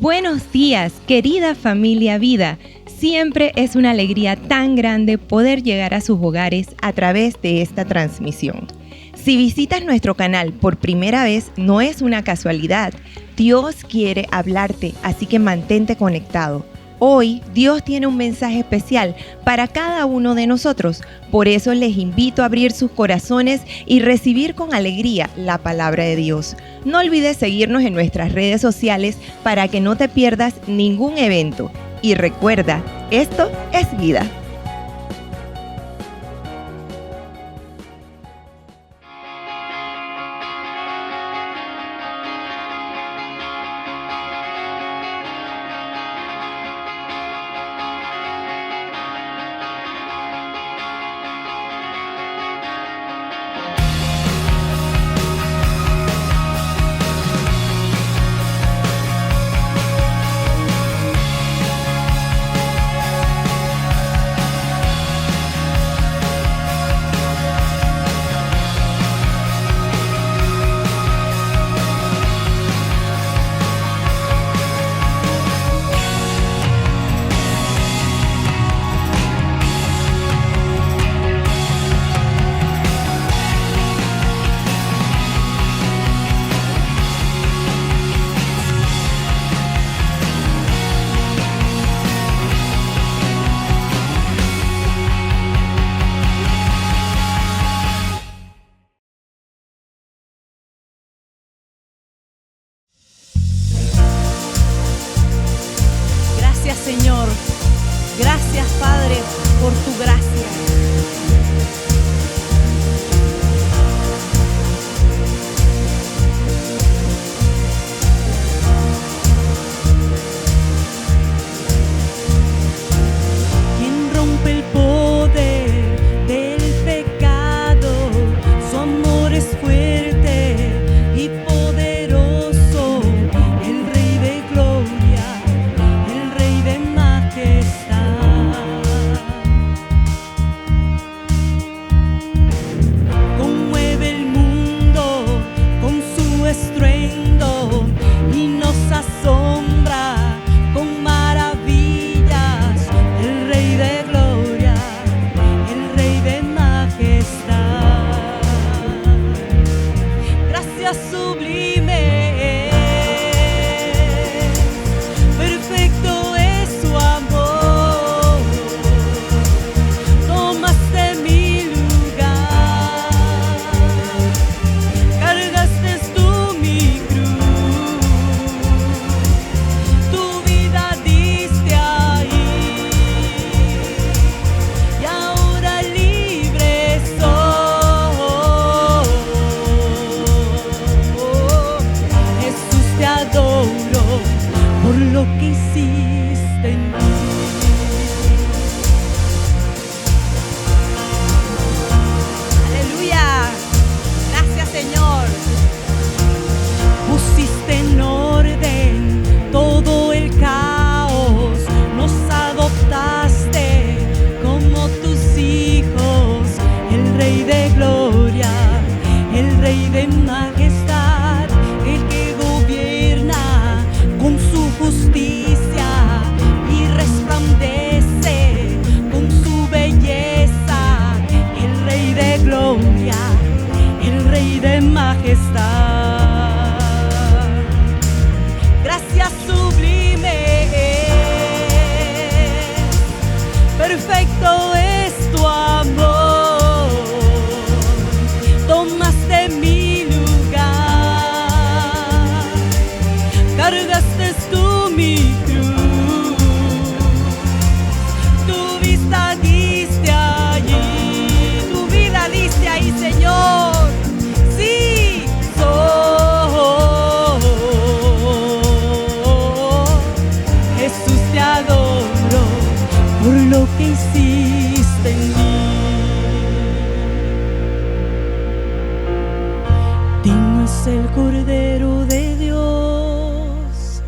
Buenos días, querida familia Vida. Siempre es una alegría tan grande poder llegar a sus hogares a través de esta transmisión. Si visitas nuestro canal por primera vez, no es una casualidad. Dios quiere hablarte, así que mantente conectado. Hoy Dios tiene un mensaje especial para cada uno de nosotros. Por eso les invito a abrir sus corazones y recibir con alegría la palabra de Dios. No olvides seguirnos en nuestras redes sociales para que no te pierdas ningún evento. Y recuerda, esto es vida. Señor, gracias Padre por tu gracia. Quien rompe el poder del pecado, su amor es fuerte y poderoso, el Rey de gloria, el Rey de majestad. Conmueve el mundo con su estruendo y nos asombra con maravillas, el Rey de gloria, el Rey de majestad. Gracias sublime, perfecto es su amor. Tomaste mi lugar, cargaste tú mi cruz, tu vida diste ahí, y ahora libre soy. Jesús, te adoro por lo que hiciste en mí. Aleluya, gracias Señor. Pusiste en orden todo el caos, nos adoptaste como tus hijos, el Rey de gloria, el Rey de majestad, el que gobierna con su justicia y resplandece con su belleza, el Rey de gloria, el Rey de majestad. Gracias sublime, perfecto es tu amor. Tomaste mi lugar, cargaste tú mi cruz, tu vista diste allí, tu vida diste ahí, Señor. Sí, soy Jesús, te adoro por lo que hiciste en mí. Digno es el Cordero de Dios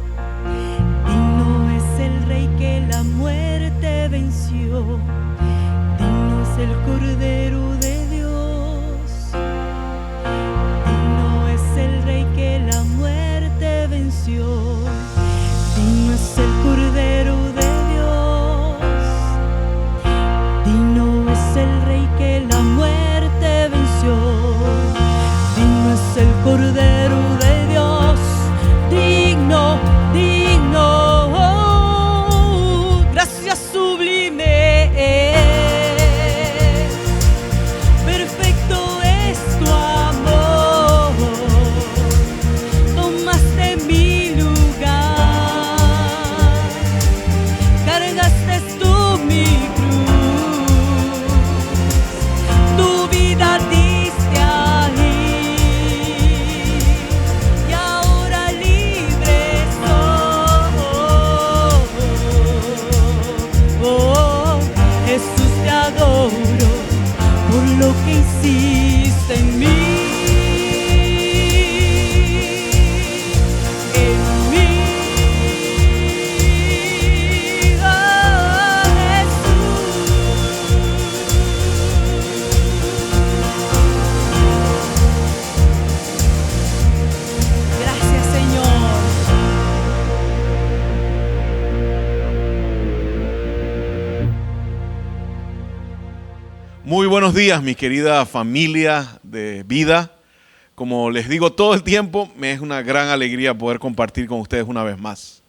Buenos días, mi querida familia de vida. Como les digo todo el tiempo, me es una gran alegría poder compartir con ustedes una vez más.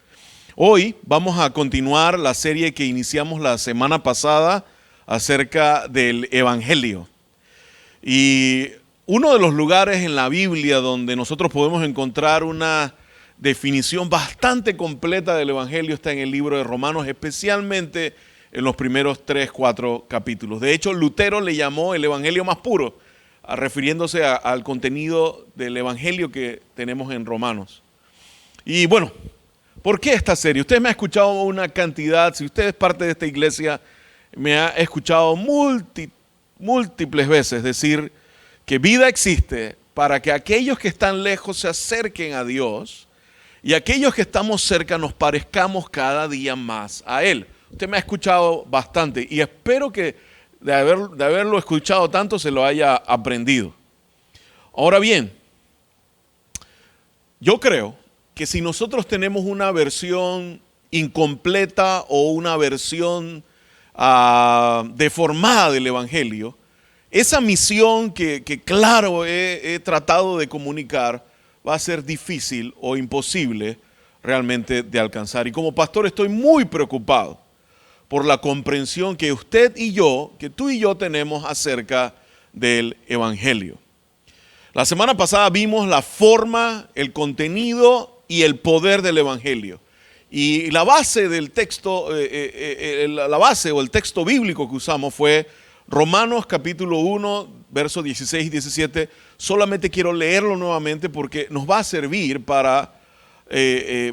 Hoy vamos a continuar la serie que iniciamos la semana pasada acerca del Evangelio. Y uno de los lugares en la Biblia donde nosotros podemos encontrar una definición bastante completa del Evangelio está en el libro de Romanos, especialmente en los primeros 3-4 capítulos. De hecho, Lutero le llamó el Evangelio más puro, refiriéndose al contenido del Evangelio que tenemos en Romanos. Y bueno, ¿por qué esta serie? Usted me ha escuchado una cantidad, si usted es parte de esta iglesia, me ha escuchado múltiples veces decir que vida existe para que aquellos que están lejos se acerquen a Dios y aquellos que estamos cerca nos parezcamos cada día más a Él. Usted me ha escuchado bastante y espero que de haberlo escuchado tanto se lo haya aprendido. Ahora bien, yo creo que si nosotros tenemos una versión incompleta o una versión deformada del Evangelio, esa misión que claro he tratado de comunicar va a ser difícil o imposible realmente de alcanzar. Y como pastor estoy muy preocupado por la comprensión que usted y yo, que tú y yo tenemos acerca del Evangelio. La semana pasada vimos la forma, el contenido y el poder del Evangelio. Y la base del texto, la base o el texto bíblico que usamos fue Romanos capítulo 1, versos 16 y 17. Solamente quiero leerlo nuevamente porque nos va a servir para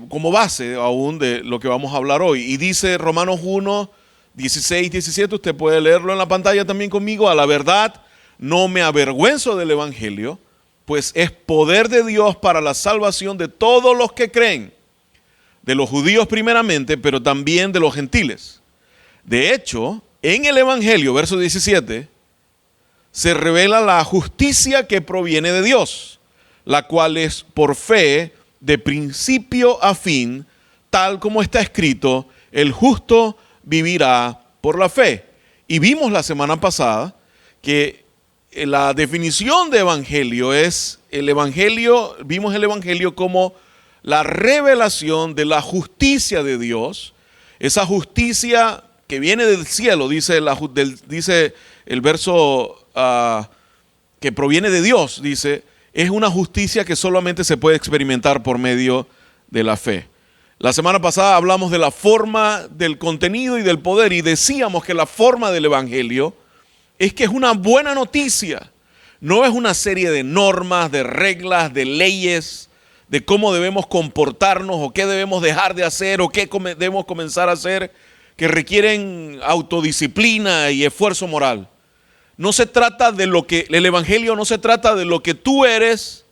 como base aún de lo que vamos a hablar hoy. Y dice Romanos 1, 16, 17, usted puede leerlo en la pantalla también conmigo. A la verdad, no me avergüenzo del Evangelio, pues es poder de Dios para la salvación de todos los que creen, de los judíos primeramente, pero también de los gentiles. De hecho, en el Evangelio, verso 17, se revela la justicia que proviene de Dios, la cual es por fe, de principio a fin, tal como está escrito, el justo vivirá por la fe. Y vimos la semana pasada que la definición de evangelio es vimos el evangelio como la revelación de la justicia de Dios, esa justicia que viene del cielo, dice el verso que proviene de Dios, dice, es una justicia que solamente se puede experimentar por medio de la fe. La semana pasada hablamos de la forma, del contenido y del poder y decíamos que la forma del Evangelio es que es una buena noticia. No es una serie de normas, de reglas, de leyes, de cómo debemos comportarnos o qué debemos dejar de hacer o qué debemos comenzar a hacer que requieren autodisciplina y esfuerzo moral. No se trata de el Evangelio no se trata de lo que tú eres,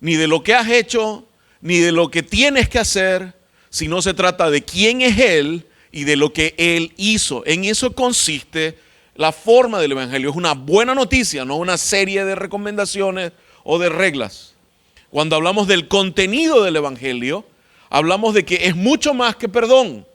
ni de lo que has hecho, ni de lo que tienes que hacer, sino se trata de quién es Él y de lo que Él hizo. En eso consiste la forma del Evangelio. Es una buena noticia, no una serie de recomendaciones o de reglas. Cuando hablamos del contenido del Evangelio, hablamos de que es mucho más que perdón.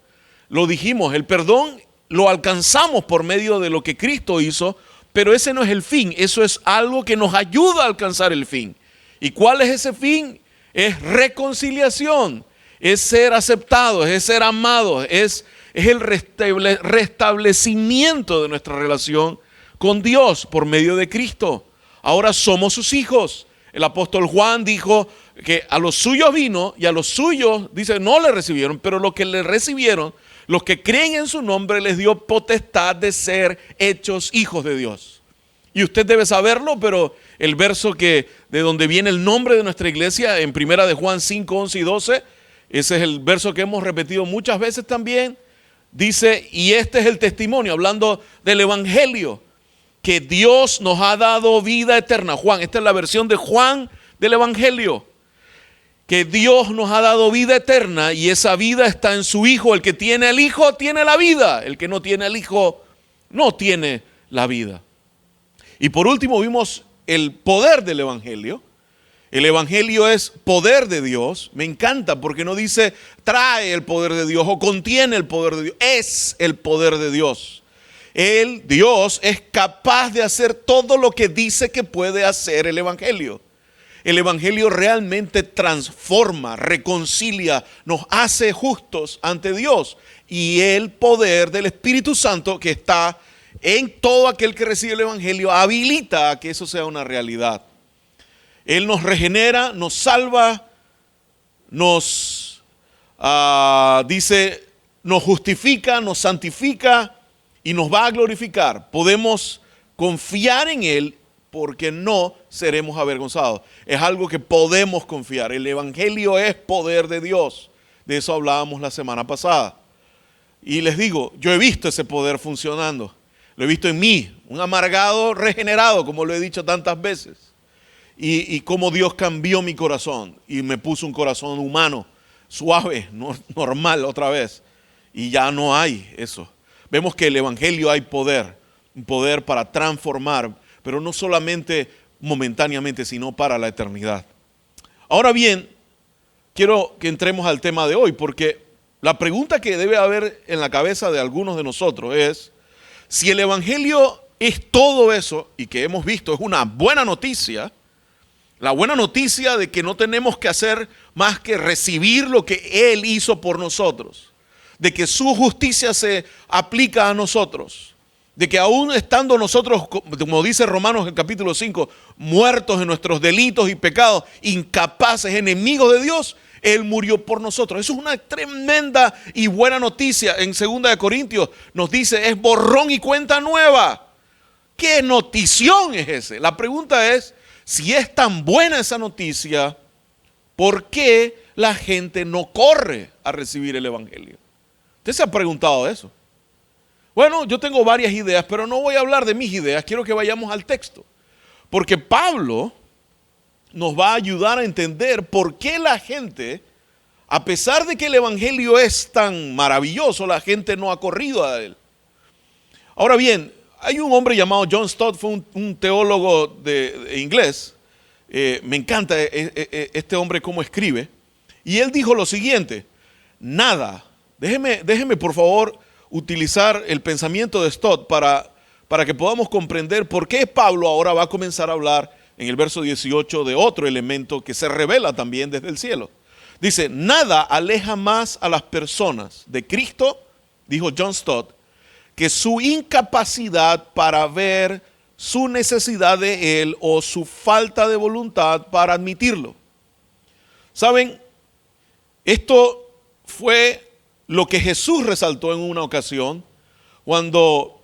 Lo dijimos, el perdón lo alcanzamos por medio de lo que Cristo hizo, pero ese no es el fin, eso es algo que nos ayuda a alcanzar el fin. ¿Y cuál es ese fin? Es reconciliación, es ser aceptados, es ser amados, es el restablecimiento de nuestra relación con Dios por medio de Cristo. Ahora somos sus hijos. El apóstol Juan dijo que a los suyos vino y a los suyos, dice, no le recibieron, pero los que le recibieron, los que creen en su nombre, les dio potestad de ser hechos hijos de Dios. Y usted debe saberlo, pero el verso de donde viene el nombre de nuestra iglesia, en primera de Juan 5, 11 y 12, ese es el verso que hemos repetido muchas veces también, dice, y este es el testimonio, hablando del Evangelio, que Dios nos ha dado vida eterna. Juan, esta es la versión de Juan del Evangelio. Que Dios nos ha dado vida eterna y esa vida está en su Hijo. El que tiene el Hijo tiene la vida. El que no tiene el Hijo no tiene la vida. Y por último vimos el poder del Evangelio. El Evangelio es poder de Dios. Me encanta porque no dice trae el poder de Dios o contiene el poder de Dios. Es el poder de Dios. Él, Dios, es capaz de hacer todo lo que dice que puede hacer el Evangelio. El Evangelio realmente transforma, reconcilia, nos hace justos ante Dios. Y el poder del Espíritu Santo que está en todo aquel que recibe el Evangelio habilita a que eso sea una realidad. Él nos regenera, nos salva, nos nos justifica, nos santifica y nos va a glorificar. Podemos confiar en Él porque no seremos avergonzados. Es algo que podemos confiar. El Evangelio es poder de Dios. De eso hablábamos la semana pasada. Y les digo, yo he visto ese poder funcionando. Lo he visto en mí, un amargado regenerado, como lo he dicho tantas veces. Y cómo Dios cambió mi corazón y me puso un corazón humano, suave, normal otra vez. Y ya no hay eso. Vemos que el Evangelio hay poder, un poder para transformar, pero no solamente momentáneamente, sino para la eternidad. Ahora bien, quiero que entremos al tema de hoy, porque la pregunta que debe haber en la cabeza de algunos de nosotros es, si el Evangelio es todo eso, y que hemos visto es una buena noticia, la buena noticia de que no tenemos que hacer más que recibir lo que Él hizo por nosotros, de que su justicia se aplica a nosotros, de que aún estando nosotros, como dice Romanos en el capítulo 5, muertos en nuestros delitos y pecados, incapaces, enemigos de Dios, Él murió por nosotros. Eso es una tremenda y buena noticia. En 2 de Corintios nos dice, es borrón y cuenta nueva. ¿Qué notición es ese? La pregunta es, si es tan buena esa noticia, ¿por qué la gente no corre a recibir el Evangelio? ¿Usted se ha preguntado eso? Bueno, yo tengo varias ideas, pero no voy a hablar de mis ideas. Quiero que vayamos al texto. Porque Pablo nos va a ayudar a entender por qué la gente, a pesar de que el Evangelio es tan maravilloso, la gente no ha corrido a él. Ahora bien, hay un hombre llamado John Stott, fue un teólogo de inglés. Me encanta este hombre cómo escribe. Y él dijo lo siguiente, nada, déjeme por favor utilizar el pensamiento de Stott para que podamos comprender por qué Pablo ahora va a comenzar a hablar en el verso 18 de otro elemento que se revela también desde el cielo. Dice, nada aleja más a las personas de Cristo, dijo John Stott, que su incapacidad para ver su necesidad de Él o su falta de voluntad para admitirlo. ¿Saben? Esto fue lo que Jesús resaltó en una ocasión cuando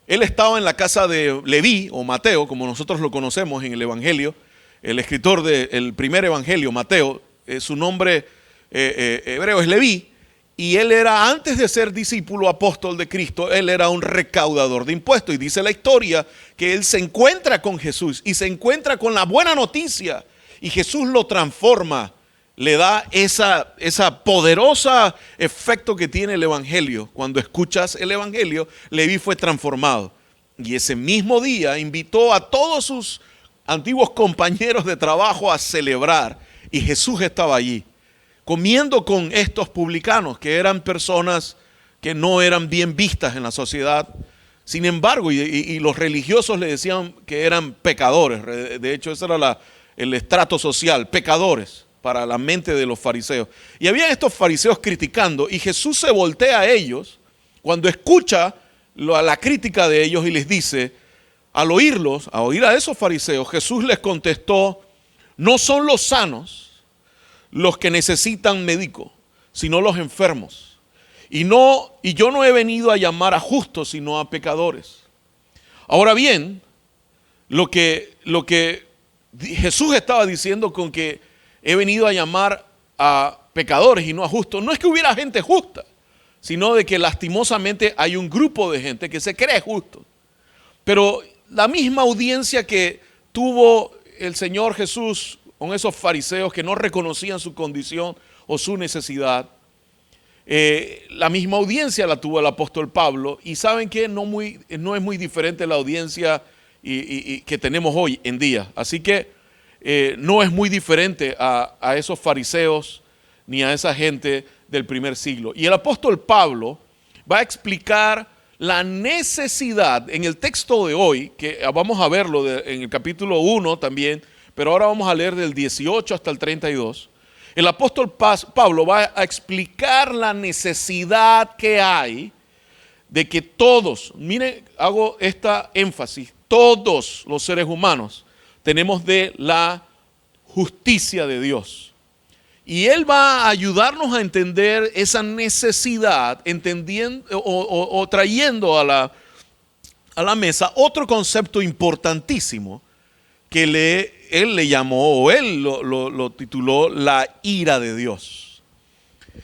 Él estaba en la casa de Leví o Mateo, como nosotros lo conocemos en el Evangelio. El escritor del primer Evangelio, Mateo, su nombre hebreo es Leví. Y él era, antes de ser discípulo apóstol de Cristo, él era un recaudador de impuestos. Y dice la historia que él se encuentra con Jesús y se encuentra con la buena noticia. Y Jesús lo transforma, le da esa poderosa efecto que tiene el Evangelio. Cuando escuchas el Evangelio, Leví fue transformado. Y ese mismo día invitó a todos sus antiguos compañeros de trabajo a celebrar. Y Jesús estaba allí, comiendo con estos publicanos, que eran personas que no eran bien vistas en la sociedad. Sin embargo, y los religiosos le decían que eran pecadores. De hecho, ese era el estrato social, pecadores, para la mente de los fariseos. Y había estos fariseos criticando, y Jesús se voltea a ellos cuando escucha la crítica de ellos y les dice, al oír a esos fariseos, Jesús les contestó, no son los sanos los que necesitan médico, sino los enfermos. Y yo no he venido a llamar a justos, sino a pecadores. Ahora bien, lo que Jesús estaba diciendo con que he venido a llamar a pecadores y no a justos, no es que hubiera gente justa, sino de que lastimosamente hay un grupo de gente que se cree justo. Pero la misma audiencia que tuvo el Señor Jesús con esos fariseos que no reconocían su condición o su necesidad, la misma audiencia la tuvo el apóstol Pablo. Y saben que no es muy diferente la audiencia que tenemos hoy en día. Así que no es muy diferente a esos fariseos ni a esa gente del primer siglo. Y el apóstol Pablo va a explicar la necesidad, en el texto de hoy, que vamos a verlo en el capítulo 1 también, pero ahora vamos a leer del 18 hasta el 32, el apóstol Pablo va a explicar la necesidad que hay de que todos, miren, hago esta énfasis, todos los seres humanos tenemos de la justicia de Dios. Y Él va a ayudarnos a entender esa necesidad, entendiendo o trayendo a la mesa otro concepto importantísimo que Él le llamó, o Él lo tituló la ira de Dios,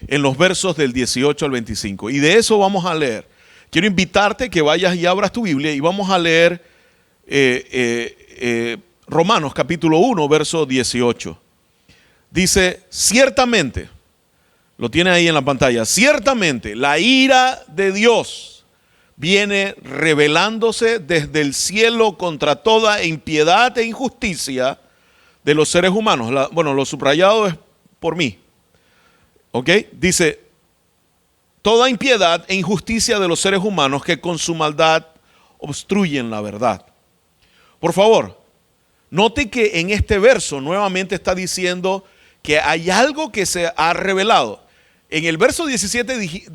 en los versos del 18 al 25. Y de eso vamos a leer. Quiero invitarte que vayas y abras tu Biblia y vamos a leer Romanos capítulo 1, verso 18. Dice, ciertamente, lo tiene ahí en la pantalla, ciertamente la ira de Dios viene revelándose desde el cielo contra toda impiedad e injusticia de los seres humanos. Bueno, lo subrayado es por mí. ¿Ok? Dice, toda impiedad e injusticia de los seres humanos que con su maldad obstruyen la verdad. Por favor, note que en este verso nuevamente está diciendo que hay algo que se ha revelado. En el verso 17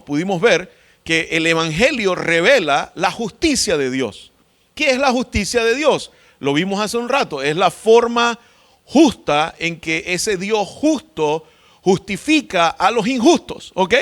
pudimos ver que el evangelio revela la justicia de Dios. ¿Qué es la justicia de Dios? Lo vimos hace un rato, es la forma justa en que ese Dios justo justifica a los injustos, ¿ok?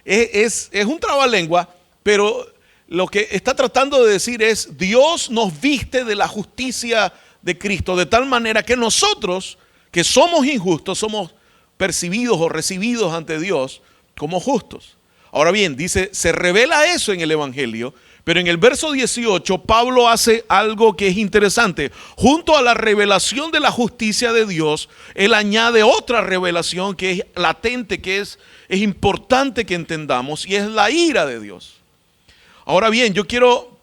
Es un trabalengua, pero lo que está tratando de decir es, Dios nos viste de la justicia de Cristo, de tal manera que nosotros, que somos injustos, somos percibidos o recibidos ante Dios como justos. Ahora bien, dice, se revela eso en el evangelio, pero en el verso 18 Pablo hace algo que es interesante. Junto a la revelación de la justicia de Dios, él añade otra revelación que es latente, que es importante que entendamos, y es la ira de Dios. Ahora bien, yo quiero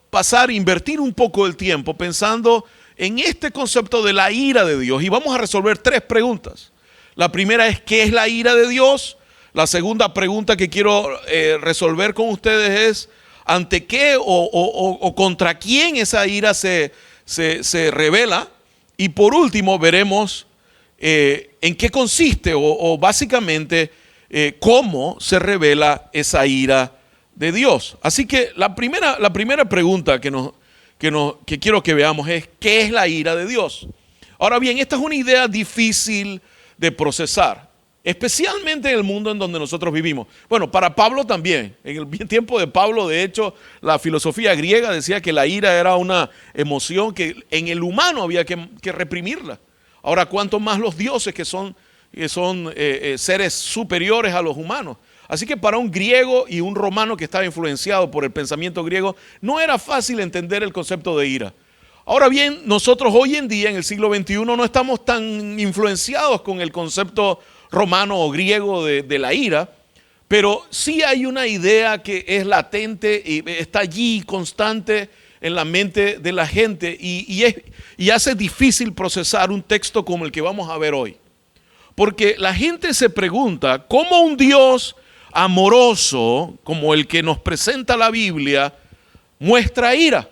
invertir un poco el tiempo pensando en este concepto de la ira de Dios, y vamos a resolver tres preguntas. La primera es, ¿qué es la ira de Dios? La segunda pregunta que quiero resolver con ustedes es, ¿ante qué o contra quién esa ira se revela? Y por último veremos en qué consiste o básicamente cómo se revela esa ira de Dios. Así que la primera pregunta que quiero que veamos es, ¿qué es la ira de Dios? Ahora bien, esta es una idea difícil de procesar, especialmente en el mundo en donde nosotros vivimos. Bueno, para Pablo también. En el tiempo de Pablo, de hecho, la filosofía griega decía que la ira era una emoción que en el humano había que reprimirla. Ahora, ¿cuánto más los dioses que son seres superiores a los humanos? Así que para un griego y un romano que estaba influenciado por el pensamiento griego, no era fácil entender el concepto de ira. Ahora bien, nosotros hoy en día, en el siglo XXI, no estamos tan influenciados con el concepto romano o griego de la ira, pero sí hay una idea que es latente y está allí constante en la mente de la gente y hace difícil procesar un texto como el que vamos a ver hoy. Porque la gente se pregunta, ¿cómo un Dios amoroso como el que nos presenta la Biblia muestra ira?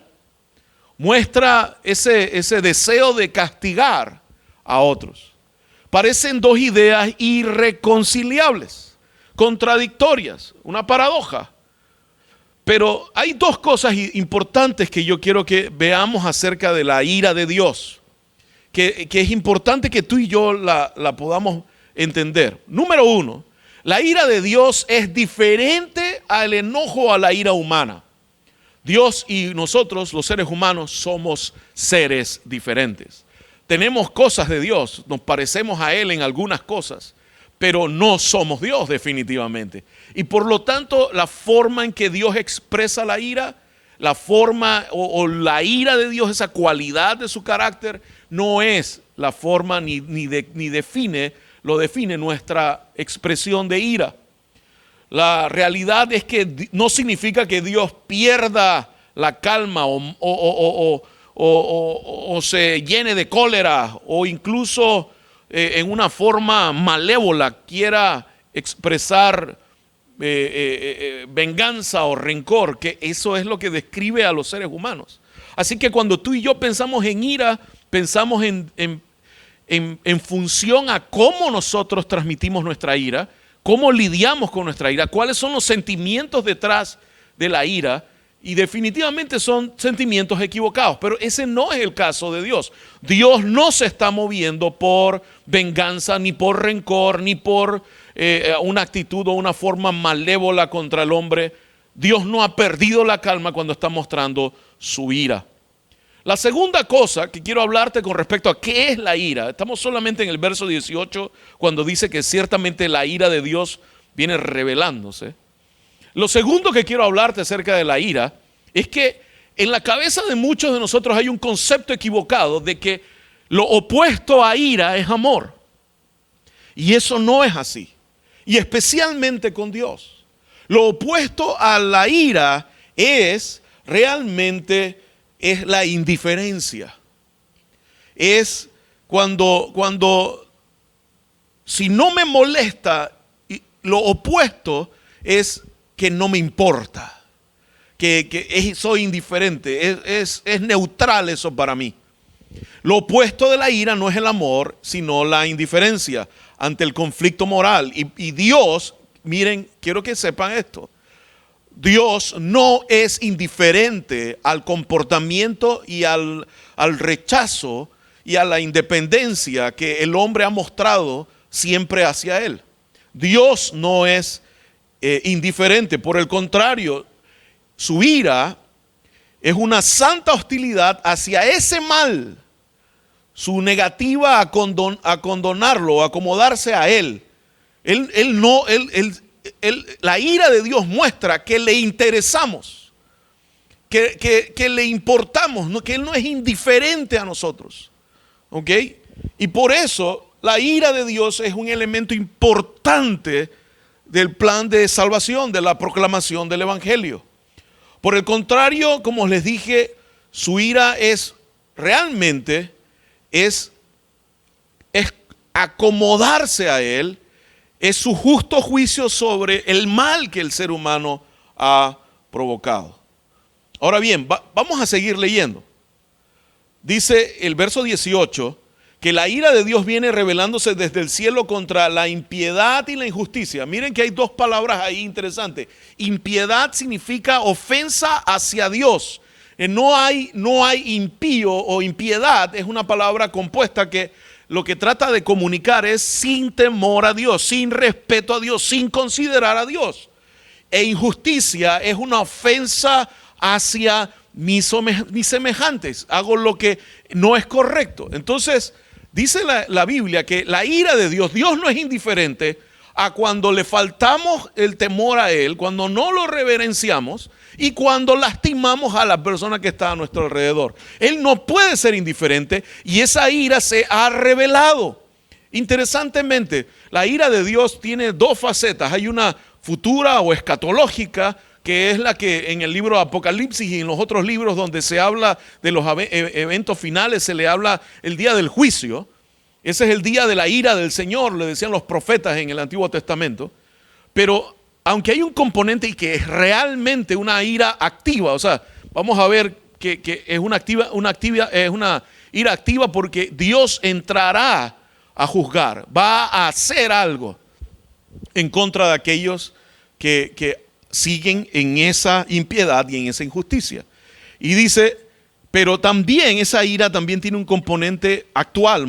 Muestra ese deseo de castigar a otros. Parecen dos ideas irreconciliables, contradictorias, una paradoja. Pero hay dos cosas importantes que yo quiero que veamos acerca de la ira de Dios, que es importante que tú y yo la podamos entender. Número uno, la ira de Dios es diferente al enojo, a la ira humana. Dios y nosotros, los seres humanos, somos seres diferentes. Tenemos cosas de Dios, nos parecemos a Él en algunas cosas, pero no somos Dios definitivamente. Y por lo tanto, la forma en que Dios expresa la ira, la forma o la ira de Dios, esa cualidad de su carácter, no es la forma ni define nuestra expresión de ira. La realidad es que no significa que Dios pierda la calma o se llene de cólera o incluso en una forma malévola quiera expresar venganza o rencor, que eso es lo que describe a los seres humanos. Así que cuando tú y yo pensamos en ira, pensamos en función a cómo nosotros transmitimos nuestra ira, cómo lidiamos con nuestra ira, cuáles son los sentimientos detrás de la ira, y definitivamente son sentimientos equivocados, pero ese no es el caso de Dios. Dios no se está moviendo por venganza, ni por rencor, ni por una actitud o una forma malévola contra el hombre. Dios no ha perdido la calma cuando está mostrando su ira. La segunda cosa que quiero hablarte con respecto a qué es la ira, estamos solamente en el verso 18 cuando dice que ciertamente la ira de Dios viene revelándose. Lo segundo que quiero hablarte acerca de la ira es que en la cabeza de muchos de nosotros hay un concepto equivocado de que lo opuesto a ira es amor. Y eso no es así. Y especialmente con Dios. Lo opuesto a la ira es realmente la indiferencia. Es cuando si no me molesta, lo opuesto es que no me importa, que soy indiferente, es neutral eso para mí. Lo opuesto de la ira no es el amor, sino la indiferencia ante el conflicto moral. Y Dios, miren, quiero que sepan esto, Dios no es indiferente al comportamiento y al rechazo y a la independencia que el hombre ha mostrado siempre hacia él. Dios no es indiferente, por el contrario, su ira es una santa hostilidad hacia ese mal, su negativa a condonarlo, a acomodarse a él. La ira de Dios muestra que le interesamos, que le importamos, que Él no es indiferente a nosotros. ¿Ok? Y por eso la ira de Dios es un elemento importante del plan de salvación, de la proclamación del Evangelio. Por el contrario, como les dije, su ira es realmente acomodarse a Él, es su justo juicio sobre el mal que el ser humano ha provocado. Ahora bien, vamos a seguir leyendo. Dice el verso 18 que la ira de Dios viene revelándose desde el cielo contra la impiedad y la injusticia. Miren que hay dos palabras ahí interesantes. Impiedad significa ofensa hacia Dios. No hay impío o impiedad, es una palabra compuesta que lo que trata de comunicar es sin temor a Dios, sin respeto a Dios, sin considerar a Dios. E injusticia es una ofensa hacia mis semejantes. Hago lo que no es correcto. Entonces, dice la Biblia que la ira de Dios no es indiferente a cuando le faltamos el temor a Él, cuando no lo reverenciamos y cuando lastimamos a la persona que está a nuestro alrededor. Él no puede ser indiferente y esa ira se ha revelado. Interesantemente, la ira de Dios tiene dos facetas. Hay una futura o escatológica, que es la que en el libro de Apocalipsis y en los otros libros donde se habla de los eventos finales, se le habla el día del juicio. Ese es el día de la ira del Señor, le decían los profetas en el Antiguo Testamento. Pero aunque hay un componente y que es realmente una ira activa, o sea, vamos a ver que es una ira activa porque Dios entrará a juzgar, va a hacer algo en contra de aquellos que siguen en esa impiedad y en esa injusticia. Y dice, pero también esa ira también tiene un componente actual,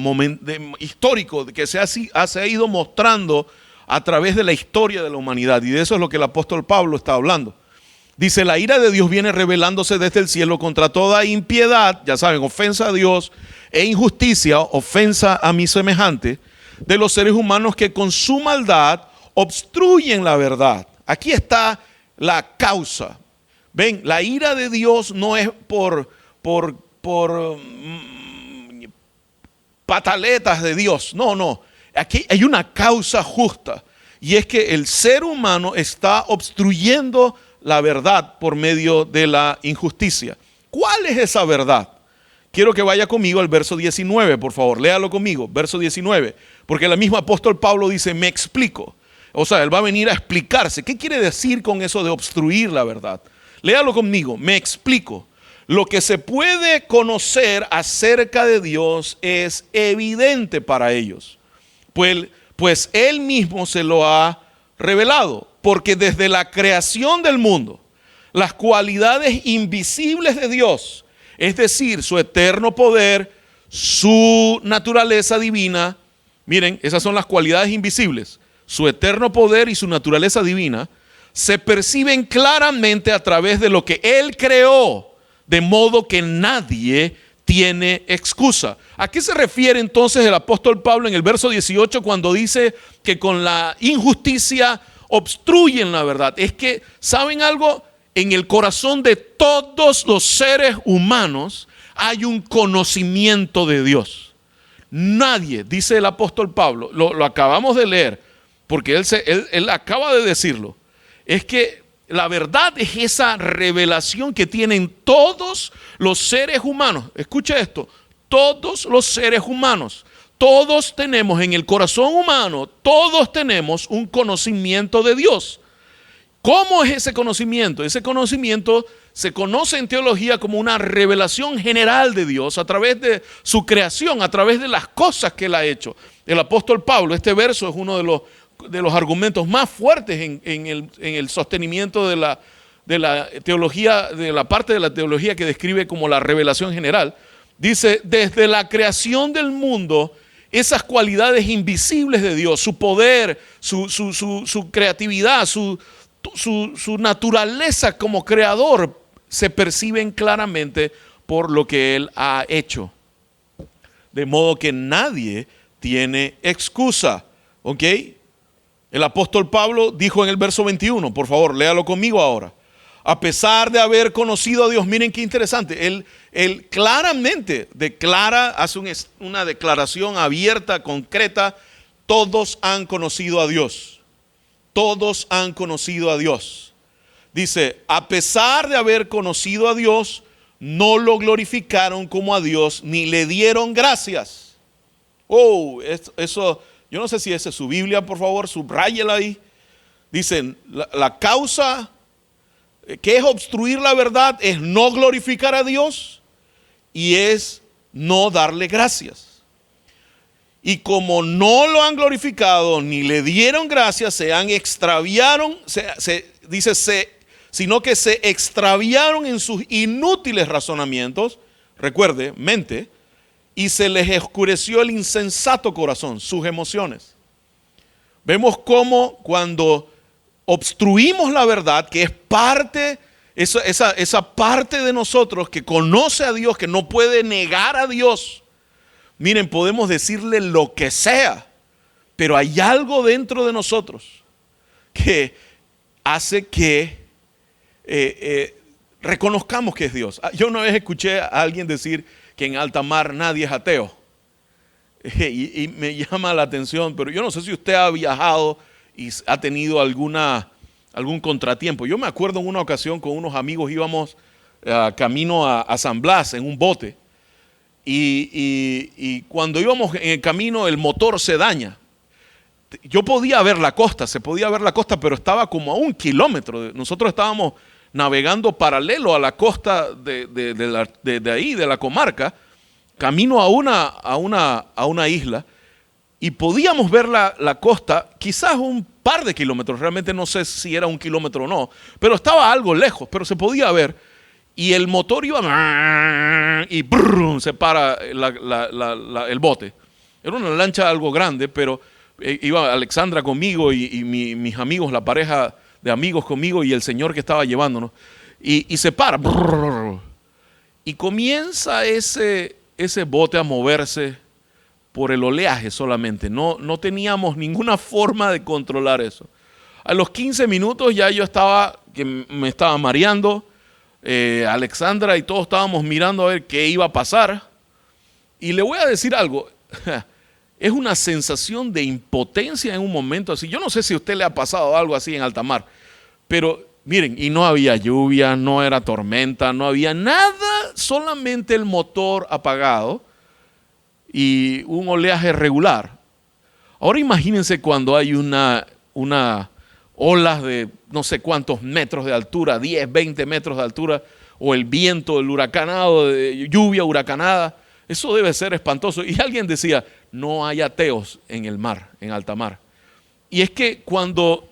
histórico, que se ha ido mostrando a través de la historia de la humanidad. Y de eso es lo que el apóstol Pablo está hablando. Dice, la ira de Dios viene revelándose desde el cielo contra toda impiedad, ya saben, ofensa a Dios, e injusticia, ofensa a mi semejante, de los seres humanos que con su maldad obstruyen la verdad. Aquí está la causa. Ven, la ira de Dios no es por pataletas de Dios. No. Aquí hay una causa justa. Y es que el ser humano está obstruyendo la verdad por medio de la injusticia. ¿Cuál es esa verdad? Quiero que vaya conmigo al verso 19, por favor. Léalo conmigo, verso 19. Porque el mismo apóstol Pablo dice, me explico. O sea, Él va a venir a explicarse. ¿Qué quiere decir con eso de obstruir la verdad? Léalo conmigo, me explico. Lo que se puede conocer acerca de Dios es evidente para ellos, pues Él mismo se lo ha revelado, porque desde la creación del mundo, las cualidades invisibles de Dios, es decir, su eterno poder, su naturaleza divina, miren, esas son las cualidades invisibles, su eterno poder y su naturaleza divina, se perciben claramente a través de lo que Él creó, de modo que nadie tiene excusa. ¿A qué se refiere entonces el apóstol Pablo en el verso 18 cuando dice que con la injusticia obstruyen la verdad? Es que, ¿saben algo? En el corazón de todos los seres humanos hay un conocimiento de Dios. Nadie, dice el apóstol Pablo, lo acabamos de leer, porque él acaba de decirlo, es que la verdad es esa revelación que tienen todos los seres humanos. Escucha esto, todos los seres humanos, todos tenemos en el corazón humano, todos tenemos un conocimiento de Dios. ¿Cómo es ese conocimiento? Ese conocimiento se conoce en teología como una revelación general de Dios a través de su creación, a través de las cosas que Él ha hecho. El apóstol Pablo, este verso es uno de los argumentos más fuertes en el sostenimiento de la teología, de la parte de la teología que describe como la revelación general. Dice, desde la creación del mundo, esas cualidades invisibles de Dios, su poder, su creatividad, su naturaleza como creador, se perciben claramente por lo que Él ha hecho. De modo que nadie tiene excusa, ¿ok? El apóstol Pablo dijo en el verso 21, por favor, léalo conmigo ahora. A pesar de haber conocido a Dios, miren qué interesante, él claramente declara, hace una declaración abierta, concreta, todos han conocido a Dios. Todos han conocido a Dios. Dice, a pesar de haber conocido a Dios, no lo glorificaron como a Dios, ni le dieron gracias. Oh, eso... Yo no sé si esa es su Biblia, por favor, subráyela ahí. Dicen, la causa que es obstruir la verdad es no glorificar a Dios y es no darle gracias. Y como no lo han glorificado ni le dieron gracias, se extraviaron, sino que se extraviaron en sus inútiles razonamientos, recuerde, mente, y se les oscureció el insensato corazón, sus emociones. Vemos cómo cuando obstruimos la verdad, que es parte, esa parte de nosotros que conoce a Dios, que no puede negar a Dios. Miren, podemos decirle lo que sea, pero hay algo dentro de nosotros que hace que reconozcamos que es Dios. Yo una vez escuché a alguien decir que en alta mar nadie es ateo. Y me llama la atención, pero yo no sé si usted ha viajado y ha tenido algún contratiempo. Yo me acuerdo en una ocasión con unos amigos íbamos camino a San Blas en un bote y cuando íbamos en el camino el motor se daña. Yo podía ver la costa, se podía ver la costa, pero estaba como a 1 kilómetro. Nosotros estábamos navegando paralelo a la costa de ahí, de la comarca, camino a una isla, y podíamos ver la costa, quizás un par de kilómetros, realmente no sé si era 1 kilómetro o no, pero estaba algo lejos, pero se podía ver, y el motor iba y se para el bote. Era una lancha algo grande, pero iba Alexandra conmigo y mis amigos, la pareja de amigos conmigo y el señor que estaba llevándonos, y se para, y comienza ese bote a moverse por el oleaje solamente. No teníamos ninguna forma de controlar eso. A los 15 minutos ya yo me estaba mareando, Alexandra y todos estábamos mirando a ver qué iba a pasar, y le voy a decir algo, es una sensación de impotencia en un momento así. Yo no sé si a usted le ha pasado algo así en alta mar, pero miren, y no había lluvia, no era tormenta, no había nada, solamente el motor apagado y un oleaje regular. Ahora imagínense cuando hay una olas de no sé cuántos metros de altura, 10, 20 metros de altura, o el viento, el huracanado, de lluvia huracanada. Eso debe ser espantoso. Y alguien decía, no hay ateos en el mar, en alta mar. Y es que cuando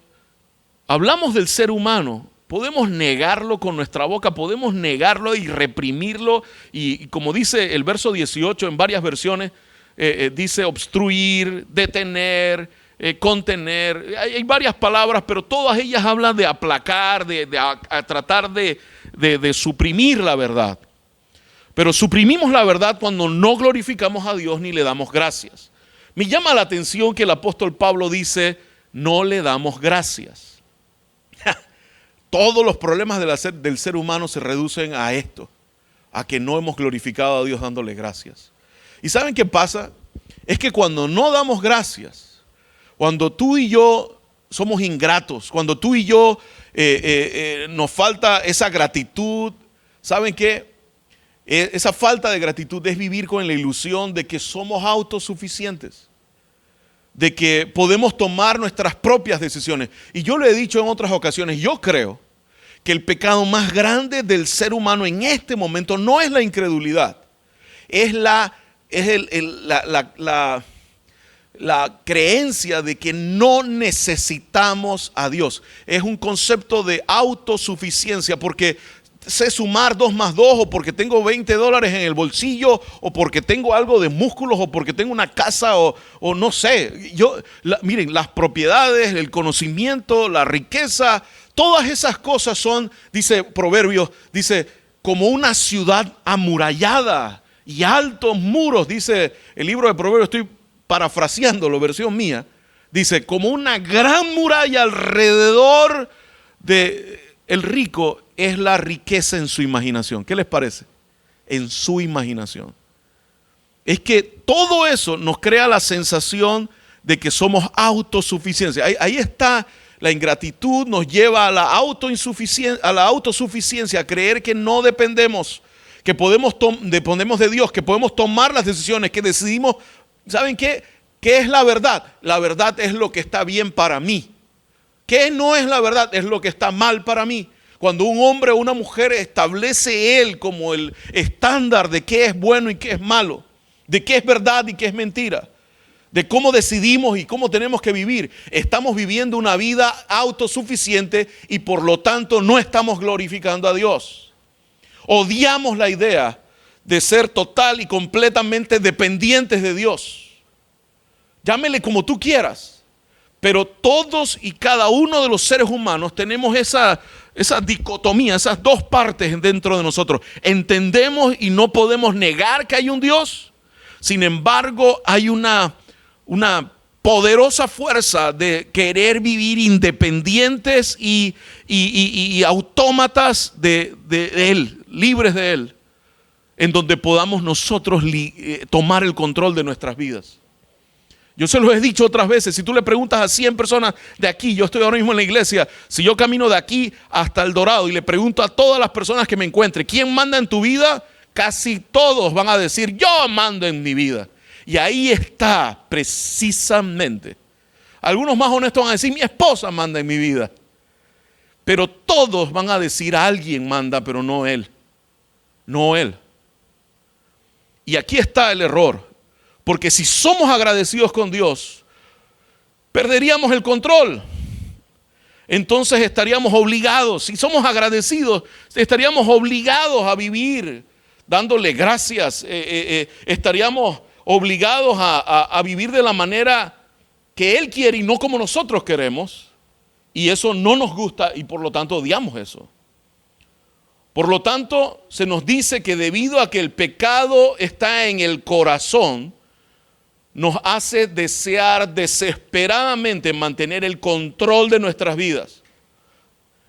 hablamos del ser humano, podemos negarlo con nuestra boca, podemos negarlo y reprimirlo. Y como dice el verso 18 en varias versiones, dice obstruir, detener, contener. Hay varias palabras, pero todas ellas hablan de aplacar, de tratar de suprimir la verdad. Pero suprimimos la verdad cuando no glorificamos a Dios ni le damos gracias. Me llama la atención que el apóstol Pablo dice, no le damos gracias. Todos los problemas del ser humano se reducen a esto, a que no hemos glorificado a Dios dándole gracias. ¿Y saben qué pasa? Es que cuando no damos gracias, cuando tú y yo somos ingratos, cuando tú y yo nos falta esa gratitud, ¿saben qué? Esa falta de gratitud es vivir con la ilusión de que somos autosuficientes, de que podemos tomar nuestras propias decisiones. Y yo lo he dicho en otras ocasiones, yo creo que el pecado más grande del ser humano en este momento no es la incredulidad, es la creencia de que no necesitamos a Dios. Es un concepto de autosuficiencia, porque sé sumar 2 más 2, o porque tengo $20 en el bolsillo, o porque tengo algo de músculos, o porque tengo una casa, o no sé. Miren, las propiedades, el conocimiento, la riqueza, todas esas cosas son, dice Proverbios, dice, como una ciudad amurallada y altos muros, dice el libro de Proverbios, estoy parafraseándolo, versión mía, dice, como una gran muralla alrededor de el rico es la riqueza en su imaginación. ¿Qué les parece? En su imaginación. Es que todo eso nos crea la sensación de que somos autosuficientes. Ahí está la ingratitud, nos lleva a la autosuficiencia, a creer que no dependemos, que dependemos de Dios, que podemos tomar las decisiones, que decidimos. ¿Saben qué? ¿Qué es la verdad? La verdad es lo que está bien para mí. ¿Qué no es la verdad? Es lo que está mal para mí. Cuando un hombre o una mujer establece él como el estándar de qué es bueno y qué es malo, de qué es verdad y qué es mentira, de cómo decidimos y cómo tenemos que vivir, estamos viviendo una vida autosuficiente y por lo tanto no estamos glorificando a Dios. Odiamos la idea de ser total y completamente dependientes de Dios. Llámele como tú quieras. Pero todos y cada uno de los seres humanos tenemos esa dicotomía, esas dos partes dentro de nosotros. Entendemos y no podemos negar que hay un Dios. Sin embargo, hay una poderosa fuerza de querer vivir independientes y autómatas de Él, libres de Él, en donde podamos nosotros tomar el control de nuestras vidas. Yo se los he dicho otras veces, si tú le preguntas a 100 personas de aquí, yo estoy ahora mismo en la iglesia, si yo camino de aquí hasta El Dorado y le pregunto a todas las personas que me encuentre, ¿quién manda en tu vida? Casi todos van a decir, yo mando en mi vida. Y ahí está precisamente. Algunos más honestos van a decir, mi esposa manda en mi vida. Pero todos van a decir, alguien manda, pero no él. No él. Y aquí está el error. Porque si somos agradecidos con Dios, perderíamos el control. Entonces estaríamos obligados, si somos agradecidos, estaríamos obligados a vivir dándole gracias. Estaríamos obligados a vivir de la manera que Él quiere y no como nosotros queremos. Y eso no nos gusta y por lo tanto odiamos eso. Por lo tanto, se nos dice que debido a que el pecado está en el corazón, nos hace desear desesperadamente mantener el control de nuestras vidas.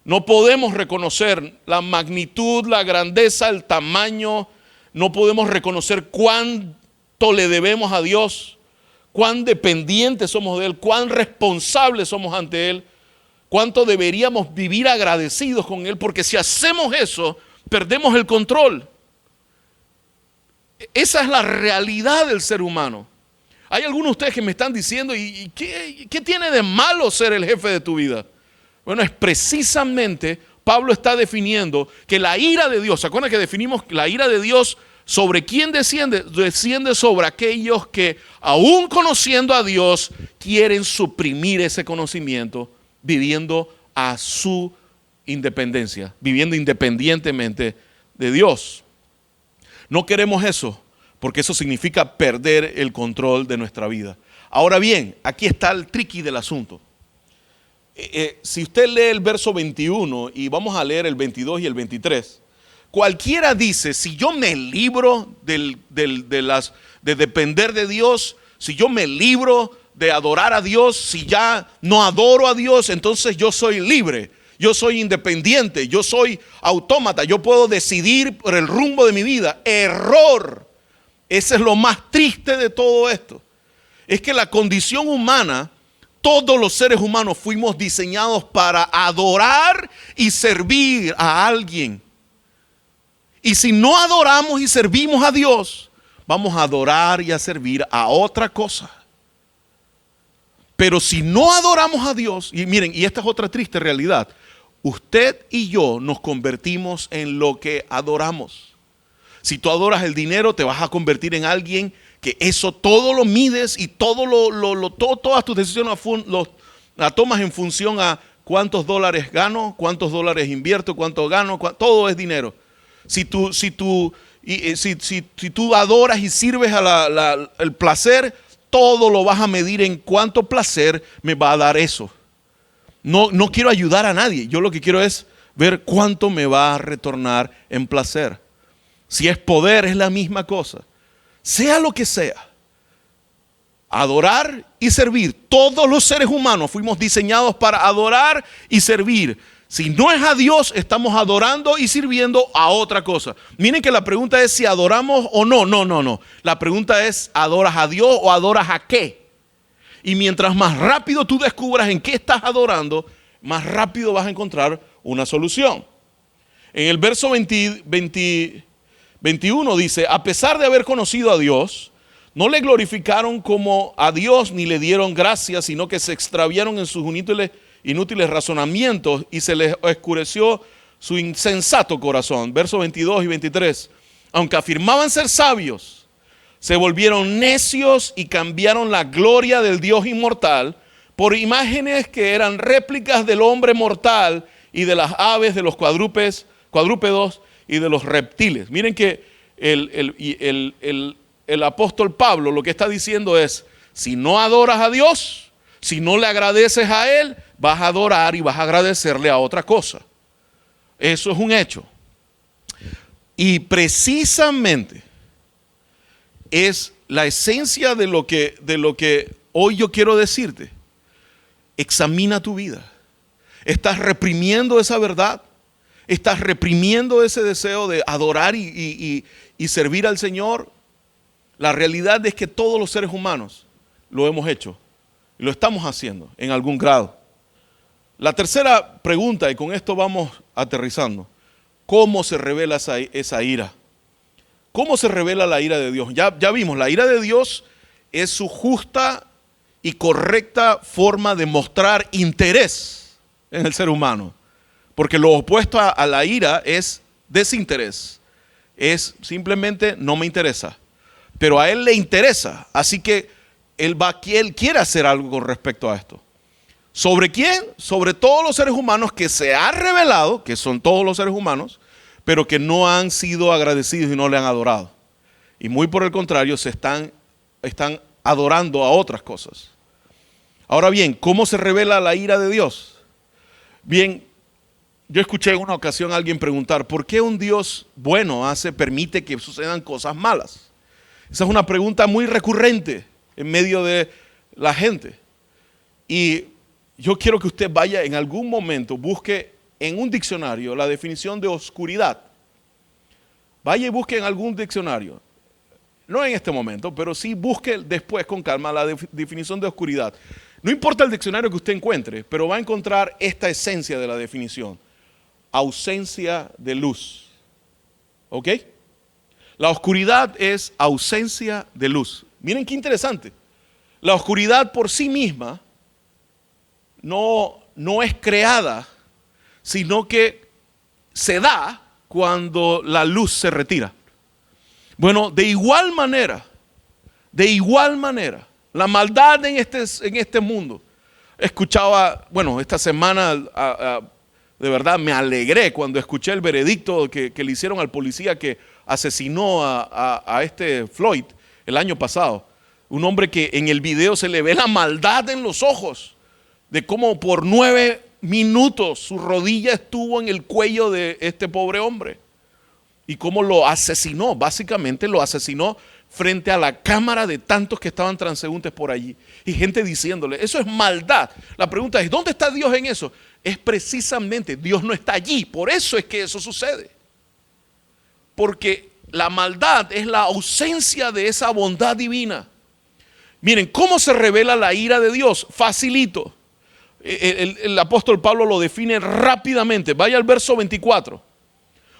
No podemos reconocer la magnitud, la grandeza, el tamaño. No podemos reconocer cuánto le debemos a Dios, cuán dependientes somos de Él, cuán responsables somos ante Él, cuánto deberíamos vivir agradecidos con Él, porque si hacemos eso, perdemos el control. Esa es la realidad del ser humano. Hay algunos de ustedes que me están diciendo, ¿y qué tiene de malo ser el jefe de tu vida? Bueno, es precisamente, Pablo está definiendo que la ira de Dios, ¿se acuerdan que definimos la ira de Dios sobre quién desciende? Desciende sobre aquellos que, aún conociendo a Dios, quieren suprimir ese conocimiento, viviendo a su independencia, viviendo independientemente de Dios. No queremos eso, porque eso significa perder el control de nuestra vida. Ahora bien, aquí está el tricky del asunto. Si usted lee el verso 21 y vamos a leer el 22 y el 23, cualquiera dice, si yo me libro de depender de Dios, si yo me libro de adorar a Dios, si ya no adoro a Dios, entonces yo soy libre, yo soy independiente, yo soy autómata, yo puedo decidir por el rumbo de mi vida. Error. Ese es lo más triste de todo esto. Es que la condición humana, todos los seres humanos fuimos diseñados para adorar y servir a alguien. Y si no adoramos y servimos a Dios, vamos a adorar y a servir a otra cosa. Pero si no adoramos a Dios, y miren, y esta es otra triste realidad, usted y yo nos convertimos en lo que adoramos. Si tú adoras el dinero, te vas a convertir en alguien que eso todo lo mides y todas tus decisiones las tomas en función a cuántos dólares gano, cuántos dólares invierto, cuánto gano, todo es dinero. Si tú adoras y sirves el placer, todo lo vas a medir en cuánto placer me va a dar eso. No quiero ayudar a nadie, yo lo que quiero es ver cuánto me va a retornar en placer. Si es poder, es la misma cosa. Sea lo que sea, adorar y servir. Todos los seres humanos fuimos diseñados para adorar y servir. Si no es a Dios, estamos adorando y sirviendo a otra cosa. Miren que la pregunta es si adoramos o no. No. La pregunta es, ¿adoras a Dios o adoras a qué? Y mientras más rápido tú descubras en qué estás adorando, más rápido vas a encontrar una solución. En el verso 21 dice, a pesar de haber conocido a Dios, no le glorificaron como a Dios ni le dieron gracias, sino que se extraviaron en sus inútiles razonamientos y se les oscureció su insensato corazón. Versos 22 y 23. Aunque afirmaban ser sabios, se volvieron necios y cambiaron la gloria del Dios inmortal por imágenes que eran réplicas del hombre mortal y de las aves, de los cuadrúpedos y de los reptiles. Miren que el apóstol Pablo lo que está diciendo es, si no adoras a Dios, si no le agradeces a Él, vas a adorar y vas a agradecerle a otra cosa. Eso es un hecho. Y precisamente es la esencia de lo que hoy yo quiero decirte. Examina tu vida. ¿Estás reprimiendo esa verdad? ¿Estás reprimiendo ese deseo de adorar y servir al Señor? La realidad es que todos los seres humanos lo hemos hecho y lo estamos haciendo en algún grado. La tercera pregunta, y con esto vamos aterrizando, ¿cómo se revela esa ira? ¿Cómo se revela la ira de Dios? Ya vimos, la ira de Dios es su justa y correcta forma de mostrar interés en el ser humano. Porque lo opuesto a la ira es desinterés. Es simplemente no me interesa. Pero a Él le interesa. Así que Él quiere hacer algo con respecto a esto. ¿Sobre quién? Sobre todos los seres humanos que se ha revelado, que son todos los seres humanos, pero que no han sido agradecidos y no le han adorado. Y muy por el contrario, están adorando a otras cosas. Ahora bien, ¿cómo se revela la ira de Dios? Bien, yo escuché en una ocasión a alguien preguntar, ¿por qué un Dios bueno permite que sucedan cosas malas? Esa es una pregunta muy recurrente en medio de la gente. Y yo quiero que usted vaya en algún momento, busque en un diccionario la definición de oscuridad. Vaya y busque en algún diccionario. No en este momento, pero sí busque después con calma la definición de oscuridad. No importa el diccionario que usted encuentre, pero va a encontrar esta esencia de la definición. Ausencia de luz. ¿Ok? La oscuridad es ausencia de luz. Miren qué interesante. La oscuridad por sí misma no es creada, sino que se da cuando la luz se retira. Bueno, de igual manera, la maldad en este mundo. Escuchaba, esta semana de verdad me alegré cuando escuché el veredicto que le hicieron al policía que asesinó a este Floyd el año pasado. Un hombre que en el video se le ve la maldad en los ojos, de cómo por 9 minutos su rodilla estuvo en el cuello de este pobre hombre. Y cómo lo asesinó, básicamente lo asesinó frente a la cámara de tantos que estaban transeúntes por allí. Y gente diciéndole, eso es maldad. La pregunta es, ¿dónde está Dios en eso? Es precisamente, Dios no está allí. Por eso es que eso sucede. Porque la maldad es la ausencia de esa bondad divina. Miren, ¿cómo se revela la ira de Dios? Facilito. El apóstol Pablo lo define rápidamente. Vaya al verso 24.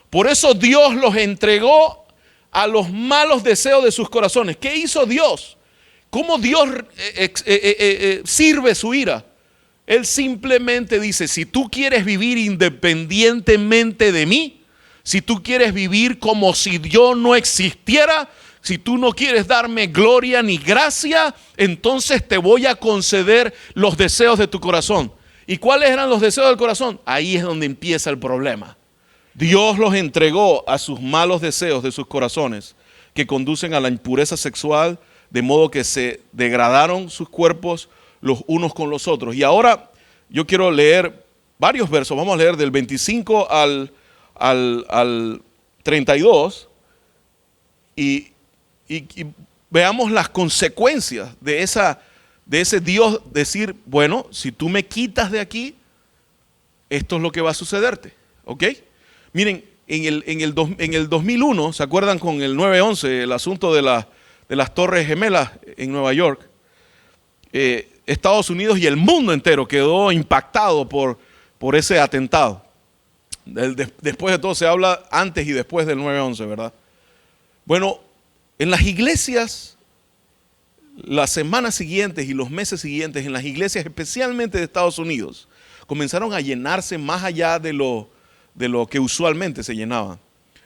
Por eso Dios los entregó a los malos deseos de sus corazones. ¿Qué hizo Dios? ¿Cómo Dios sirve su ira? Él simplemente dice, si tú quieres vivir independientemente de mí, si tú quieres vivir como si yo no existiera, si tú no quieres darme gloria ni gracia, entonces te voy a conceder los deseos de tu corazón. ¿Y cuáles eran los deseos del corazón? Ahí es donde empieza el problema. Dios los entregó a sus malos deseos de sus corazones, que conducen a la impureza sexual, de modo que se degradaron sus cuerpos los unos con los otros. Y ahora yo quiero leer varios versos. Vamos a leer del 25 al 32 y veamos las consecuencias de ese Dios decir, bueno, si tú me quitas de aquí, esto es lo que va a sucederte, ¿ok? Miren, en el 2001, ¿se acuerdan con el 9/11, el asunto de las Torres Gemelas en Nueva York? Estados Unidos y el mundo entero quedó impactado por ese atentado. Después de todo se habla antes y después del 9/11, ¿verdad? Bueno, en las iglesias, las semanas siguientes y los meses siguientes, en las iglesias especialmente de Estados Unidos, comenzaron a llenarse más allá de lo que usualmente se llenaban.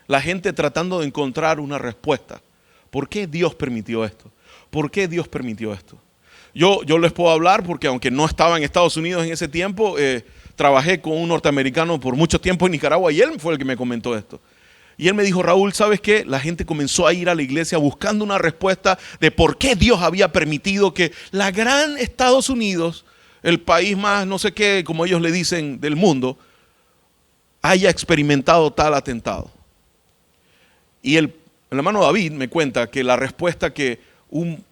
La gente tratando de encontrar una respuesta. ¿Por qué Dios permitió esto? ¿Por qué Dios permitió esto? Yo les puedo hablar porque aunque no estaba en Estados Unidos en ese tiempo, trabajé con un norteamericano por mucho tiempo en Nicaragua y él fue el que me comentó esto. Y él me dijo, Raúl, ¿sabes qué? La gente comenzó a ir a la iglesia buscando una respuesta de por qué Dios había permitido que la gran Estados Unidos, el país más no sé qué, como ellos le dicen, del mundo, haya experimentado tal atentado. Y el hermano David me cuenta que la respuesta que un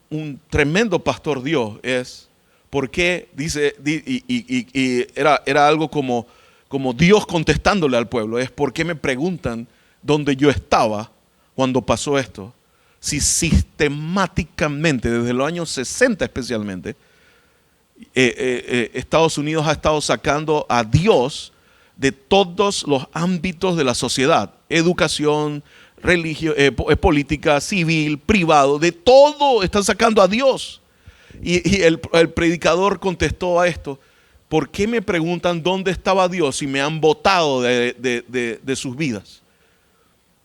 tremendo pastor dio es, ¿por qué? Dice, y era algo como Dios contestándole al pueblo, es ¿por qué me preguntan dónde yo estaba cuando pasó esto? Si sistemáticamente, desde los años 60 especialmente, Estados Unidos ha estado sacando a Dios de todos los ámbitos de la sociedad, educación, religión, política, civil, privado, de todo están sacando a Dios. Y el predicador contestó a esto, ¿por qué me preguntan dónde estaba Dios si me han botado de sus vidas?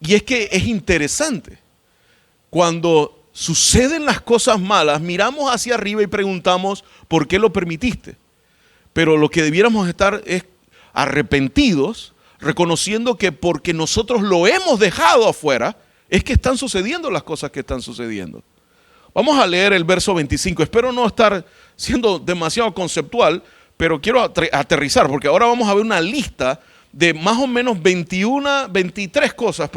Y es que es interesante, cuando suceden las cosas malas, miramos hacia arriba y preguntamos, ¿por qué lo permitiste? Pero lo que debiéramos estar es arrepentidos, reconociendo que porque nosotros lo hemos dejado afuera, es que están sucediendo las cosas que están sucediendo. Vamos a leer el verso 25. Espero no estar siendo demasiado conceptual, pero quiero aterrizar, porque ahora vamos a ver una lista de más o menos 23 cosas,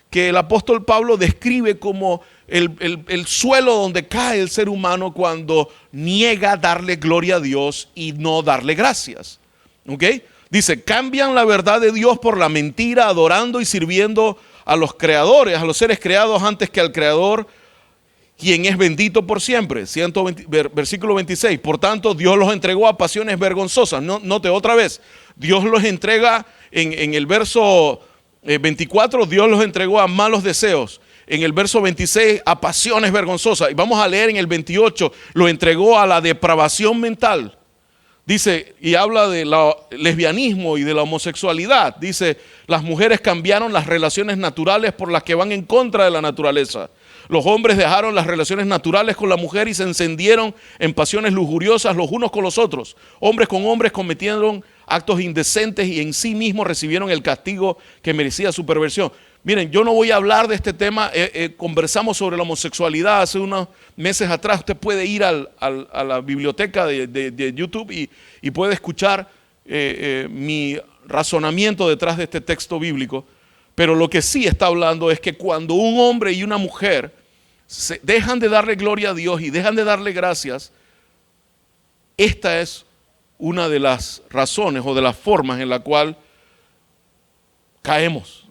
que el apóstol Pablo describe como el suelo donde cae el ser humano cuando niega darle gloria a Dios y no darle gracias. ¿Ok? Dice, cambian la verdad de Dios por la mentira, adorando y sirviendo a los creadores, a los seres creados antes que al Creador, quien es bendito por siempre. Versículo 26, por tanto Dios los entregó a pasiones vergonzosas. Note otra vez, Dios los entrega en el verso 24, Dios los entregó a malos deseos. en el verso 26 a pasiones vergonzosas. Y vamos a leer en el 28, lo entregó a la depravación mental. Dice, y habla del lesbianismo y de la homosexualidad. Dice, las mujeres cambiaron las relaciones naturales por las que van en contra de la naturaleza. Los hombres dejaron las relaciones naturales con la mujer y se encendieron en pasiones lujuriosas los unos con los otros. Hombres con hombres cometieron actos indecentes y en sí mismos recibieron el castigo que merecía su perversión. Miren, yo no voy a hablar de este tema, conversamos sobre la homosexualidad hace unos meses atrás. Usted puede ir a la biblioteca de YouTube y puede escuchar mi razonamiento detrás de este texto bíblico. Pero lo que sí está hablando es que cuando un hombre y una mujer dejan de darle gloria a Dios y dejan de darle gracias, esta es una de las razones o de las formas en la cual caemos.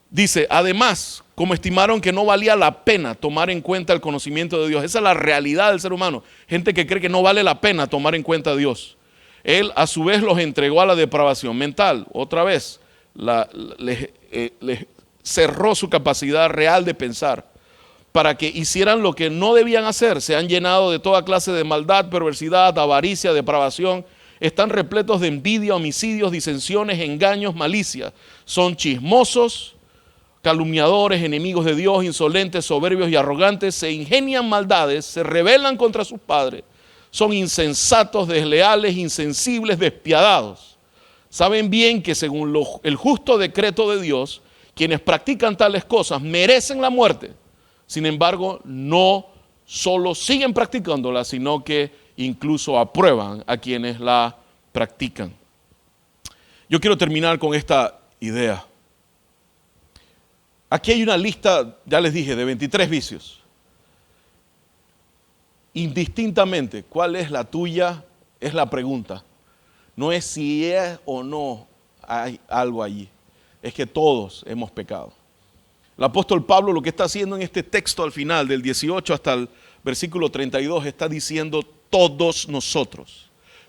Dice, además, como estimaron que no valía la pena tomar en cuenta el conocimiento de Dios. Esa es la realidad del ser humano. Gente que cree que no vale la pena tomar en cuenta a Dios. Él a su vez los entregó a la depravación mental. Otra vez, les cerró su capacidad real de pensar para que hicieran lo que no debían hacer. Se han llenado de toda clase de maldad, perversidad, avaricia, depravación. Están repletos de envidia, homicidios, disensiones, engaños, malicia. Son chismosos, calumniadores, enemigos de Dios, insolentes, soberbios y arrogantes. Se ingenian maldades, se rebelan contra sus padres. Son insensatos, desleales, insensibles, despiadados. Saben bien que según el justo decreto de Dios, quienes practican tales cosas merecen la muerte. Sin embargo, no solo siguen practicándola, sino que incluso aprueban a quienes la practican. Yo quiero terminar con esta idea. Aquí hay una lista, ya les dije, de 23 vicios. Indistintamente, ¿cuál es la tuya? Es la pregunta. No es si es o no hay algo allí. Es que todos hemos pecado. El apóstol Pablo lo que está haciendo en este texto al final, del 18 hasta el versículo 32, está diciendo todos nosotros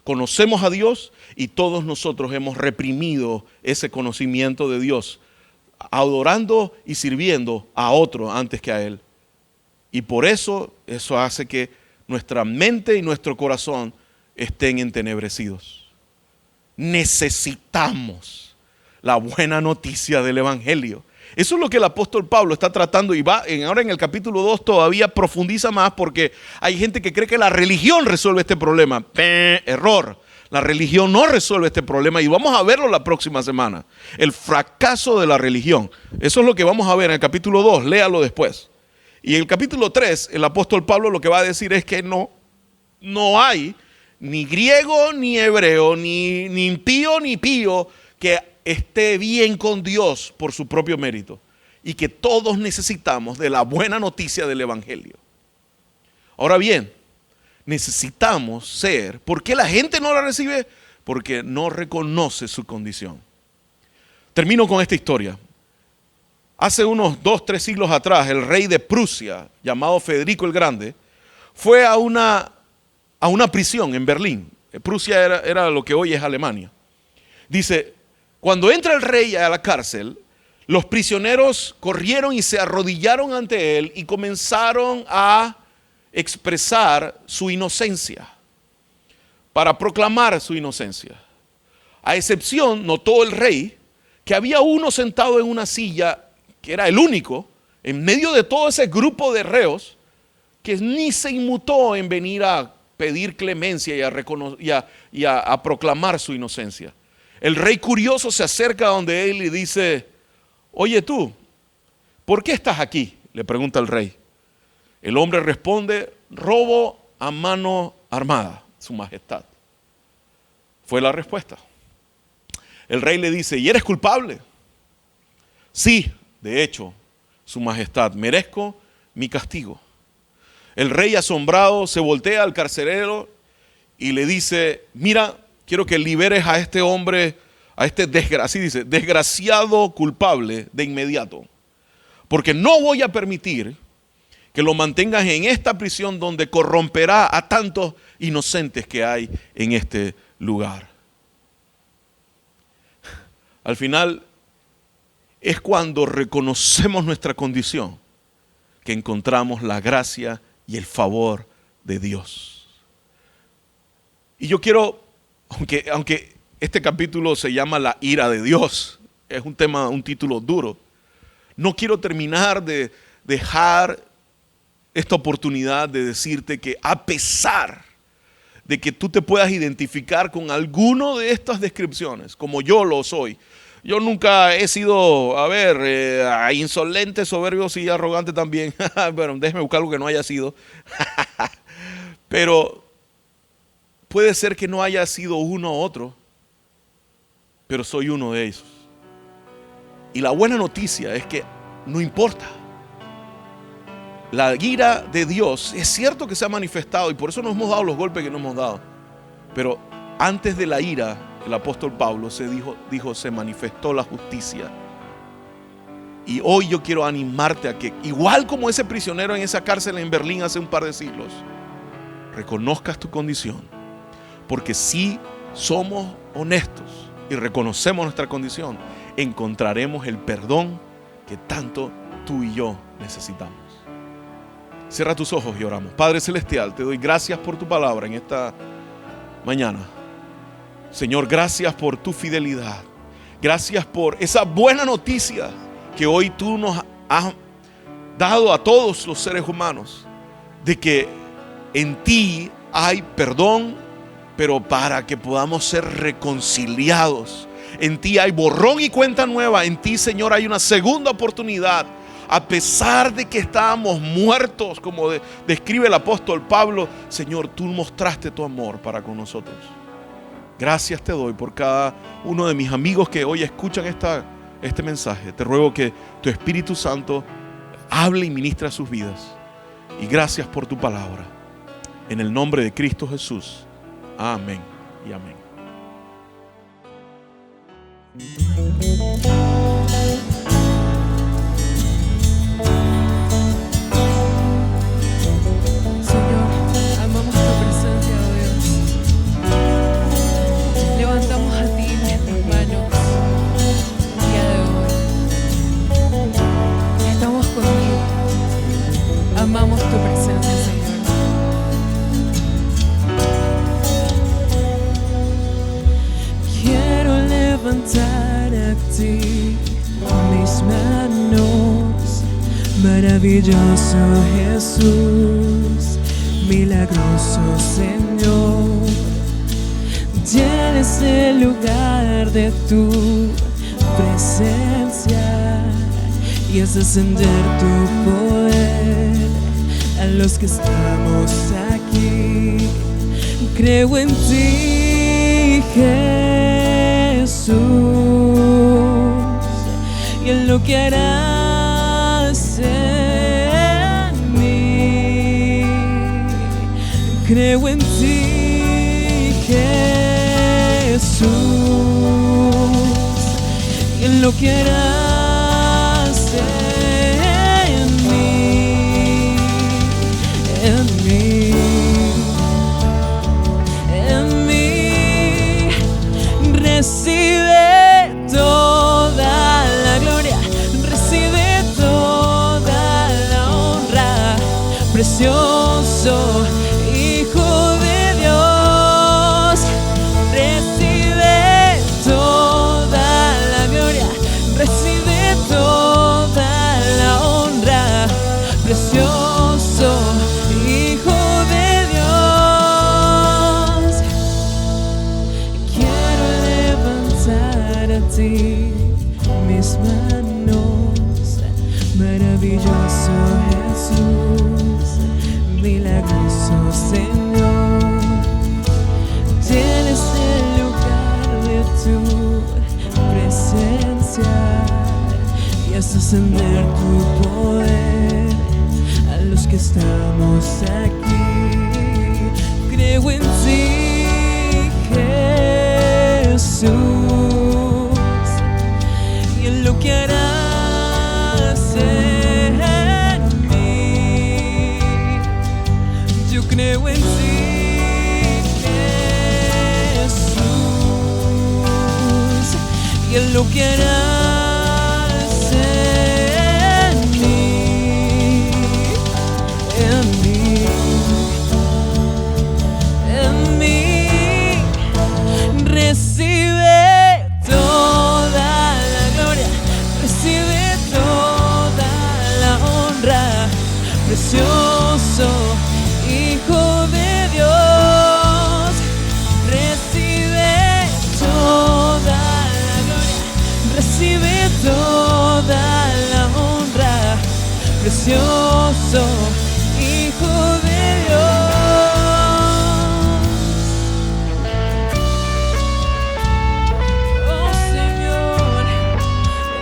conocemos a Dios y todos nosotros hemos reprimido ese conocimiento de Dios, adorando y sirviendo a otro antes que a Él. Y por eso hace que nuestra mente y nuestro corazón estén entenebrecidos. Necesitamos la buena noticia del Evangelio. Eso es lo que el apóstol Pablo está tratando y ahora en el capítulo 2 todavía profundiza más porque hay gente que cree que la religión resuelve este problema. Error. La religión no resuelve este problema y vamos a verlo la próxima semana. El fracaso de la religión. Eso es lo que vamos a ver en el capítulo 2, léalo después. Y en el capítulo 3, el apóstol Pablo lo que va a decir es que no hay ni griego ni hebreo, ni impío ni pío que esté bien con Dios por su propio mérito y que todos necesitamos de la buena noticia del Evangelio. Ahora bien, necesitamos ser, ¿por qué la gente no la recibe? Porque no reconoce su condición. Termino con esta historia. Hace unos 2-3 siglos atrás, el rey de Prusia, llamado Federico el Grande, fue a una prisión en Berlín. Prusia era lo que hoy es Alemania. Dice, cuando entra el rey a la cárcel, los prisioneros corrieron y se arrodillaron ante él y comenzaron a expresar su inocencia, para proclamar su inocencia. A excepción, notó el rey, que había uno sentado en una silla, que era el único, en medio de todo ese grupo de reos, que ni se inmutó en venir a pedir clemencia y a proclamar su inocencia. El rey curioso se acerca a donde él y dice, oye tú, ¿por qué estás aquí?, le pregunta el rey. El hombre responde, robo a mano armada, su majestad. Fue la respuesta. El rey le dice, ¿y eres culpable? Sí, de hecho, su majestad, merezco mi castigo. El rey asombrado se voltea al carcelero y le dice, mira, quiero que liberes a este hombre, a este desgraciado culpable de inmediato. Porque no voy a permitir que lo mantengas en esta prisión donde corromperá a tantos inocentes que hay en este lugar. Al final es cuando reconocemos nuestra condición que encontramos la gracia y el favor de Dios. Y yo quiero, aunque este capítulo se llama La ira de Dios, es un título duro, no quiero terminar de dejar esta oportunidad de decirte que a pesar de que tú te puedas identificar con alguno de estas descripciones, como yo lo soy, yo nunca he sido, insolente, soberbio y arrogante también. Bueno, déjeme buscar algo que no haya sido. Pero puede ser que no haya sido uno u otro, pero soy uno de ellos. Y la buena noticia es que no importa. La ira de Dios es cierto que se ha manifestado y por eso nos hemos dado los golpes que nos hemos dado. Pero antes de la ira, el apóstol Pablo dijo, se manifestó la justicia. Y hoy yo quiero animarte a que, igual como ese prisionero en esa cárcel en Berlín hace un par de siglos, reconozcas tu condición. Porque si somos honestos y reconocemos nuestra condición, encontraremos el perdón que tanto tú y yo necesitamos. Cierra tus ojos y oramos. Padre Celestial, te doy gracias por tu palabra en esta mañana. Señor, gracias por tu fidelidad. Gracias por esa buena noticia que hoy tú nos has dado a todos los seres humanos, de que en ti hay perdón, pero para que podamos ser reconciliados. En ti hay borrón y cuenta nueva. En ti, Señor, hay una segunda oportunidad. A pesar de que estábamos muertos, como describe el apóstol Pablo, Señor, tú mostraste tu amor para con nosotros. Gracias te doy por cada uno de mis amigos que hoy escuchan este mensaje. Te ruego que tu Espíritu Santo hable y ministre a sus vidas. Y gracias por tu palabra. En el nombre de Cristo Jesús. Amén y amén. Levantamos a ti nuestras manos el día de hoy. Estamos contigo. Amamos tu presencia, Señor. Quiero levantar a ti mis manos. Maravilloso Jesús, milagroso Señor. Tienes el lugar de tu presencia y es descender tu poder a los que estamos aquí. Creo en ti, Jesús, y en lo que harás en mí. Creo en ti, Jesús, y en lo que harás en mí, en mí, en mí. Recibe toda la gloria, recibe toda la honra, precioso Hijo de Dios. Recibe toda la gloria, recibe toda la honra, precioso Hijo de Dios. Quiero levantar a ti mis manos, maravilloso Jesús, milagroso Señor. Tienes el lugar de tu presencia y haces ascender tu poder a los que estamos aquí. Creo en ti, Jesús, y en lo que harás en mí. Yo creo en ti, Jesús, y en lo que harás en mí. precioso Hijo de Dios. Oh Señor,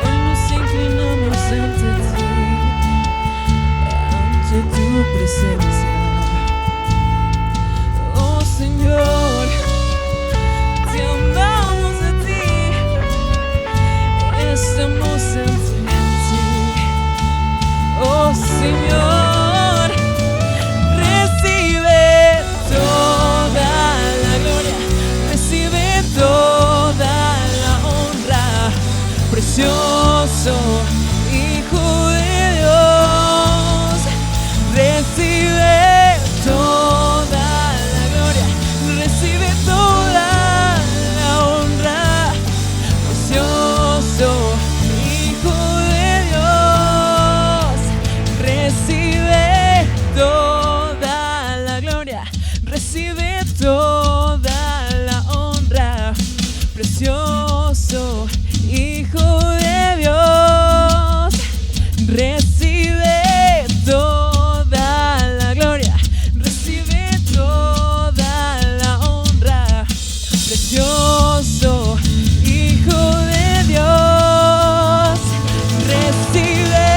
hoy nos inclinamos ante tu presencia. Oh Señor, te amamos a ti, estamos en ti. Oh Señor, recibe toda la gloria, recibe toda la honra, precioso Hijo de Dios. Recibe toda la gloria, recibe toda la honra, precioso Hijo de Dios. Recibe toda la gloria, recibe toda la honra, precioso Hijo de Dios. Recibe toda la gloria, recibe toda la honra, precioso Hijo de Dios. Recibe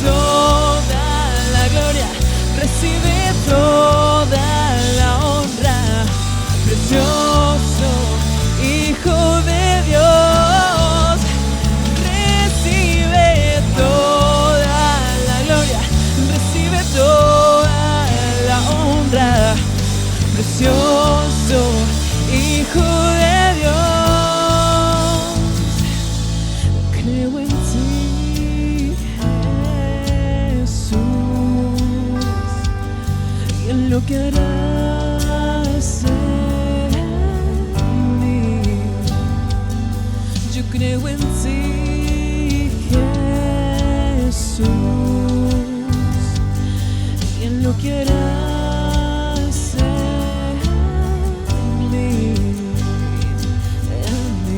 toda la gloria, recibe toda la honra, precioso Hijo de Dios. Recibe toda la gloria, recibe toda la honra, precioso Hijo de Dios. Creo en ti, Jesús, y en lo que harás en mí. Yo creo en ti, Jesús, y en lo que harás en mí, en mí, en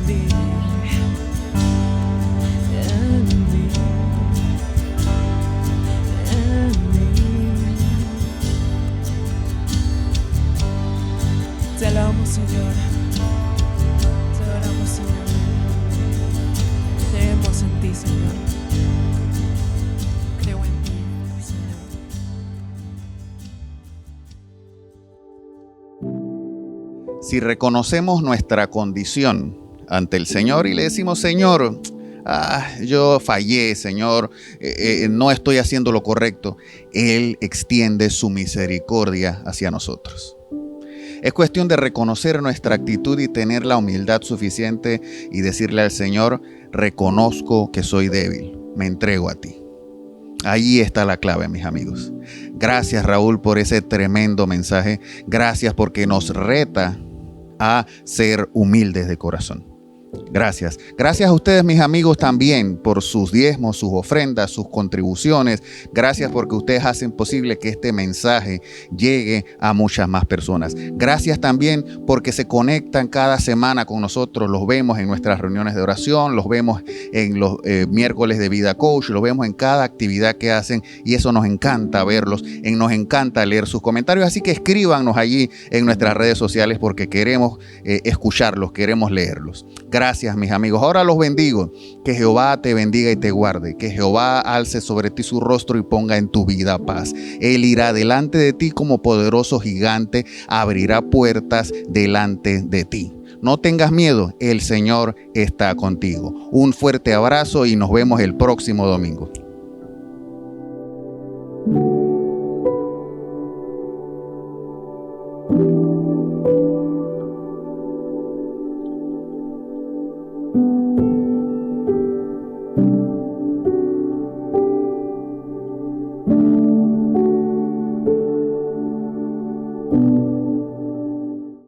mí, en mí, en mí. Te alabamos, Señor. Te adoramos, Señor. Creemos en ti, Señor. Creo en ti, Señor. Si reconocemos nuestra condición ante el Señor y le decimos, Señor, yo fallé, Señor, no estoy haciendo lo correcto, Él extiende su misericordia hacia nosotros. Es cuestión de reconocer nuestra actitud y tener la humildad suficiente y decirle al Señor, reconozco que soy débil, me entrego a ti. Ahí está la clave, mis amigos. Gracias, Raúl, por ese tremendo mensaje. Gracias porque nos reta a ser humildes de corazón. Gracias. Gracias a ustedes, mis amigos, también por sus diezmos, sus ofrendas, sus contribuciones. Gracias porque ustedes hacen posible que este mensaje llegue a muchas más personas. Gracias también porque se conectan cada semana con nosotros. Los vemos en nuestras reuniones de oración, los vemos en los miércoles de Vida Coach, los vemos en cada actividad que hacen y eso nos encanta verlos, nos encanta leer sus comentarios. Así que escríbanos allí en nuestras redes sociales porque queremos escucharlos, queremos leerlos. Gracias, mis amigos. Ahora los bendigo. Que Jehová te bendiga y te guarde. Que Jehová alce sobre ti su rostro y ponga en tu vida paz. Él irá delante de ti como poderoso gigante. Abrirá puertas delante de ti. No tengas miedo. El Señor está contigo. Un fuerte abrazo y nos vemos el próximo domingo.